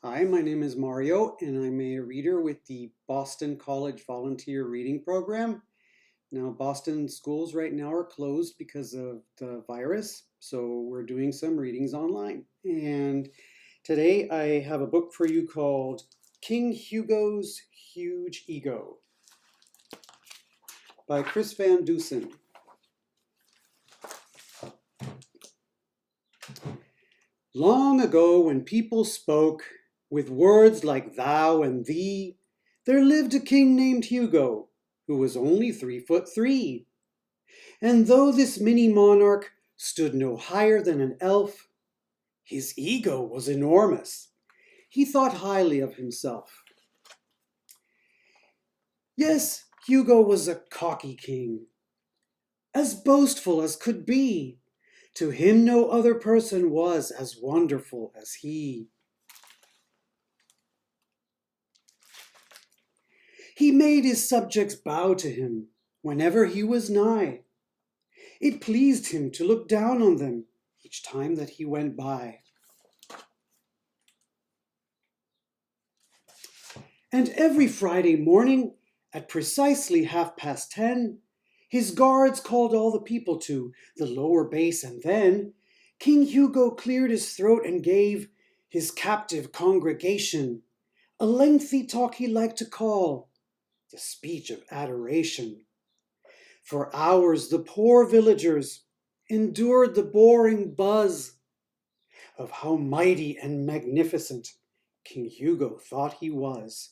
Hi, my name is Mario, and I'm a reader with the Boston College Volunteer Reading Program. Now, Boston schools right now are closed because of the virus, so we're doing some readings online. And today I have a book for you called King Hugo's Huge Ego by Chris Van Dusen. Long ago, when people spoke with words like thou and thee, there lived a king named Hugo, who was only 3'3". And though this mini monarch stood no higher than an elf, his ego was enormous. He thought highly of himself. Yes, Hugo was a cocky king, as boastful as could be. To him no other person was as wonderful as he. He made his subjects bow to him whenever he was nigh. It pleased him to look down on them each time that he went by. And every Friday morning, at precisely 10:30, his guards called all the people to the lower base, and then King Hugo cleared his throat and gave his captive congregation a lengthy talk he liked to call the speech of adoration. For hours the poor villagers endured the boring buzz of how mighty and magnificent King Hugo thought he was.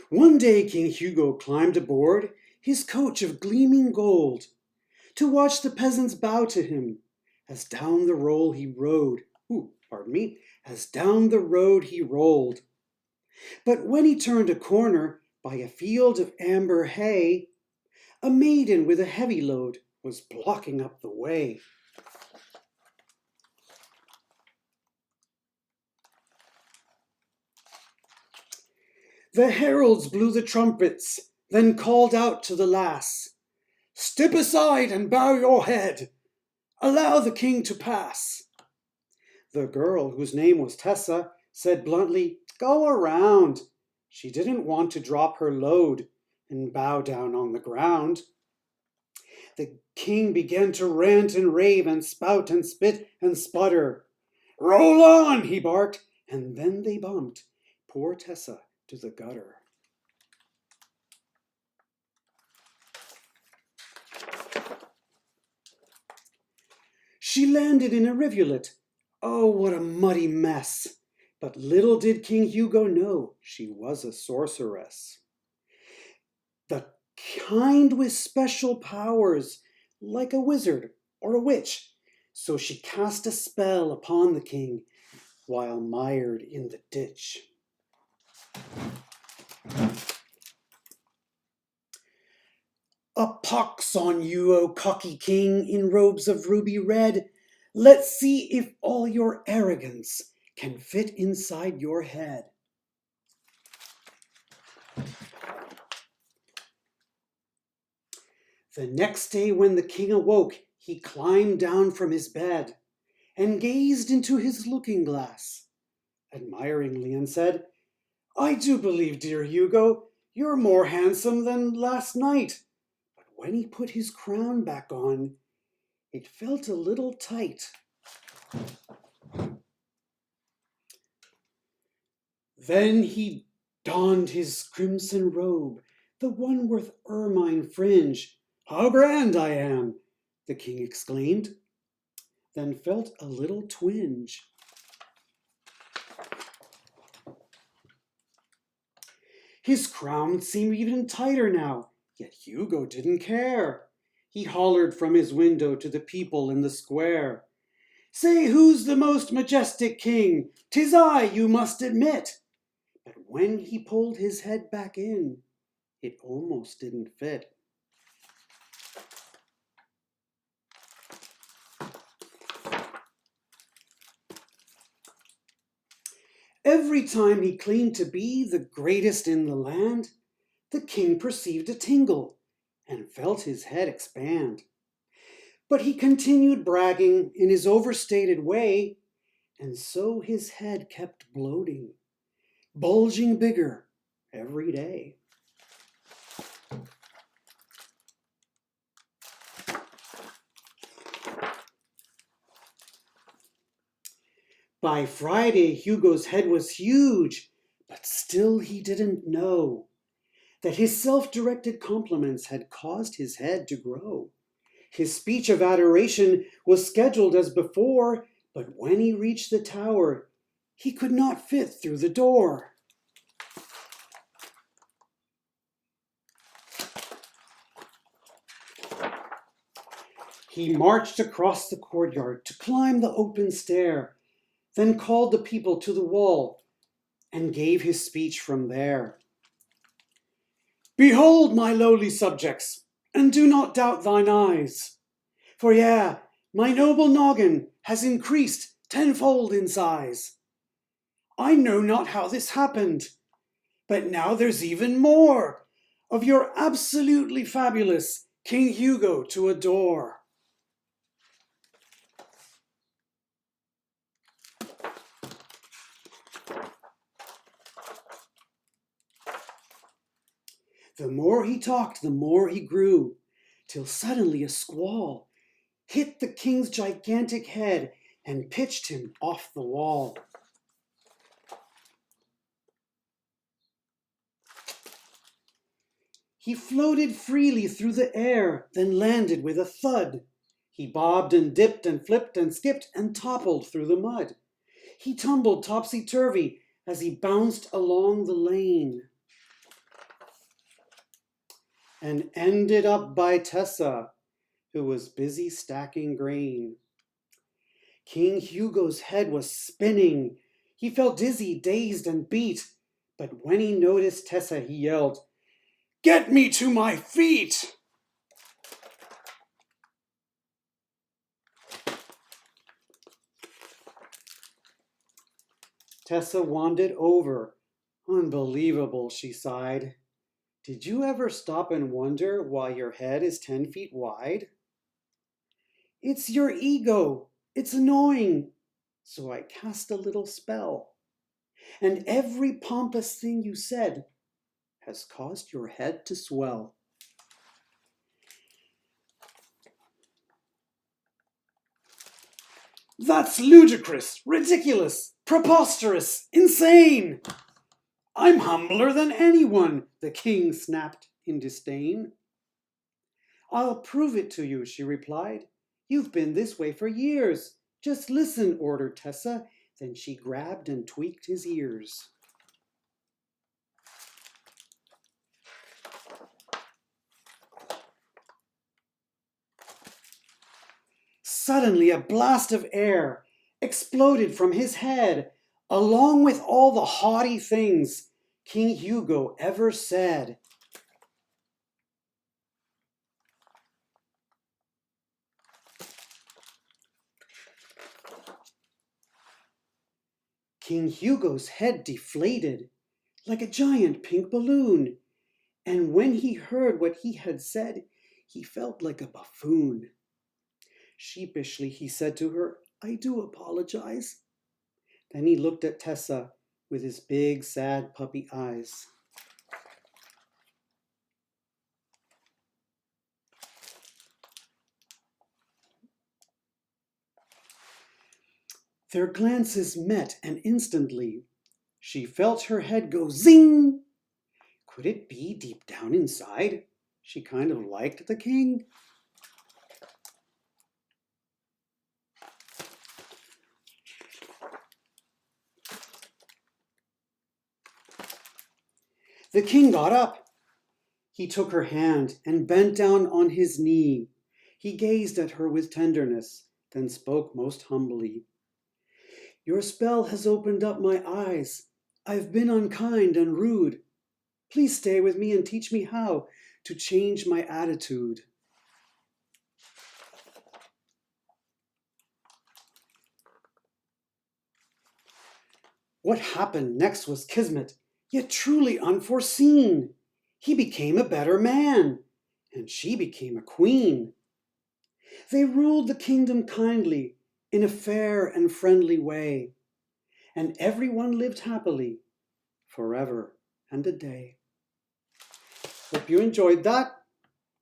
One day King Hugo climbed aboard his coach of gleaming gold to watch the peasants bow to him as down the road he rode. As down the road he rolled. But when he turned a corner by a field of amber hay, a maiden with a heavy load was blocking up the way. The heralds blew the trumpets, then called out to the lass, "Step aside and bow your head. Allow the king to pass." The girl, whose name was Tessa, said bluntly, "Go around." She didn't want to drop her load and bow down on the ground. The king began to rant and rave and spout and spit and sputter. "Roll on," he barked, and then they bumped poor Tessa to the gutter. She landed in a rivulet. Oh, what a muddy mess! But little did King Hugo know she was a sorceress. The kind with special powers, like a wizard or a witch. So she cast a spell upon the king while mired in the ditch. "A pox on you, O cocky king, in robes of ruby red! Let's see if all your arrogance can fit inside your head." The next day when the king awoke, he climbed down from his bed and gazed into his looking-glass admiringly and said, "I do believe, dear Hugo, you're more handsome than last night." But when he put his crown back on, it felt a little tight. Then he donned his crimson robe, the one with ermine fringe. "How grand I am!" the king exclaimed, then felt a little twinge. His crown seemed even tighter now, yet Hugo didn't care. He hollered from his window to the people in the square, "Say, who's the most majestic king? 'Tis I, you must admit." But when he pulled his head back in, it almost didn't fit. Every time he claimed to be the greatest in the land, the king perceived a tingle and felt his head expand. But he continued bragging in his overstated way, and so his head kept bloating, bulging bigger every day. By Friday, Hugo's head was huge, but still he didn't know that his self-directed compliments had caused his head to grow. His speech of adoration was scheduled as before, but when he reached the tower, he could not fit through the door. He marched across the courtyard to climb the open stair, then called the people to the wall and gave his speech from there. Behold, my lowly subjects, and do not doubt thine eyes. For my noble noggin has increased tenfold in size. I know not how this happened, but now there's even more of your absolutely fabulous King Hugo to adore. The more he talked, the more he grew, till suddenly a squall hit the king's gigantic head and pitched him off the wall. He floated freely through the air, then landed with a thud. He bobbed and dipped and flipped and skipped and toppled through the mud. He tumbled topsy-turvy as he bounced along the lane, and ended up by Tessa, who was busy stacking grain. King Hugo's head was spinning. He felt dizzy, dazed, and beat. But when he noticed Tessa, he yelled, "Get me to my feet!" Tessa wandered over. Unbelievable, she sighed. Did you ever stop and wonder why your head is 10 feet wide? It's your ego. It's annoying. So I cast a little spell. And every pompous thing you said has caused your head to swell. That's ludicrous, ridiculous, preposterous, insane. I'm humbler than anyone, the king snapped in disdain. I'll prove it to you, she replied. You've been this way for years. Just listen, ordered Tessa. Then she grabbed and tweaked his ears. Suddenly, a blast of air exploded from his head, along with all the haughty things King Hugo ever said. King Hugo's head deflated like a giant pink balloon, and when he heard what he had said, he felt like a buffoon. Sheepishly he said to her, I do apologize. Then he looked at Tessa with his big, sad puppy eyes. Their glances met, and instantly she felt her head go zing. Could it be deep down inside she kind of liked the king? The king got up. He took her hand and bent down on his knee. He gazed at her with tenderness, then spoke most humbly. Your spell has opened up my eyes. I've been unkind and rude. Please stay with me and teach me how to change my attitude. What happened next was kismet, yet truly unforeseen. He became a better man, and she became a queen. They ruled the kingdom kindly, in a fair and friendly way, and everyone lived happily, forever and a day. Hope you enjoyed that.